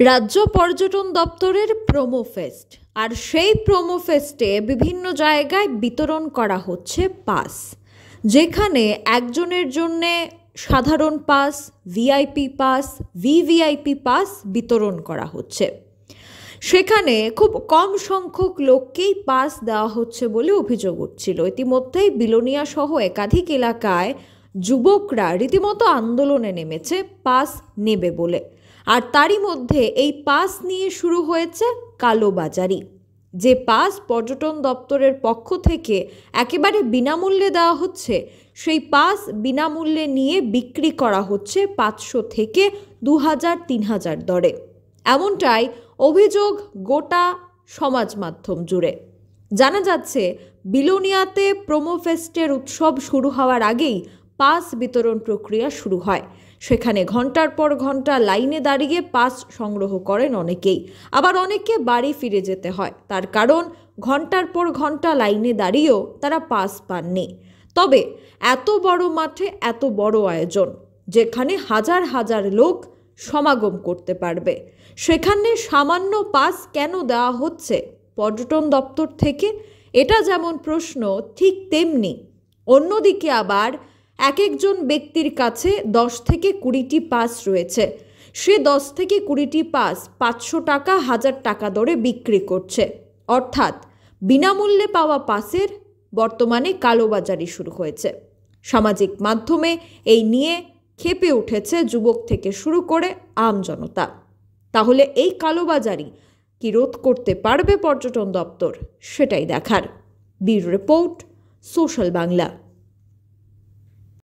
রাজ্য পর্যটন দপ্তরের প্রোমো ফেস্ট, আর সেই প্রোমো ফেস্টে বিভিন্ন জায়গায় বিতরণ করা হচ্ছে পাস, যেখানে একজনের জন্যে সাধারণ pass, VIP pass, VVIP pass বিতরণ করা হচ্ছে। সেখানে খুব কম সংখ্যক লোককেই পাস দেওয়া হচ্ছে বলে অভিযোগ উঠছিল। ইতিমধ্যেই বিলোনিয়া সহ একাধিক এলাকায় যুবকরা রীতিমতো আন্দোলনে নেমেছে পাস নেবে বলে। আর তারই মধ্যে এই পাস নিয়ে শুরু হয়েছে কালোবাজারি। যে পাস পর্যটন দপ্তরের পক্ষ থেকে একেবারে বিনামূল্যে দেওয়া হচ্ছে, সেই পাস বিনামূল্যে নিয়ে বিক্রি করা হচ্ছে 500 থেকে 2000-3000 দরে। এমনটাই অভিযোগ গোটা সমাজ মাধ্যম জুড়ে। জানা যাচ্ছে বিলোনিয়াতে প্রোমো ফেস্টের উৎসব শুরু হওয়ার আগেই পাস বিতরণ প্রক্রিয়া শুরু হয়। সেখানে ঘন্টার পর ঘন্টা লাইনে দাঁড়িয়ে পাস সংগ্রহ করেন অনেকেই, আবার অনেককে বাড়ি ফিরে যেতে হয়। তার কারণ ঘন্টার পর ঘন্টা লাইনে দাঁড়িয়েও তারা পাস পাননি। তবে এত বড় মাঠে এত বড় আয়োজন, যেখানে হাজার হাজার লোক সমাগম করতে পারবে, সেখানে সামান্য পাস কেন দেওয়া হচ্ছে পর্যটন দপ্তর থেকে? এটা যেমন প্রশ্ন, ঠিক তেমনি অন্যদিকে আবার এক একজন ব্যক্তির কাছে 10 থেকে 20টি পাস রয়েছে। সে 10 থেকে 20টি পাস 500 টাকা, 1000 টাকা দরে বিক্রি করছে। অর্থাৎ বিনামূল্যে পাওয়া পাসের বর্তমানে কালোবাজারি শুরু হয়েছে। সামাজিক মাধ্যমে এই নিয়ে ক্ষেপে উঠেছে যুবক থেকে শুরু করে আম জনতা। তাহলে এই কালোবাজারি কি রোধ করতে পারবে পর্যটন দপ্তর? সেটাই দেখার। Bureau report, social Bangla.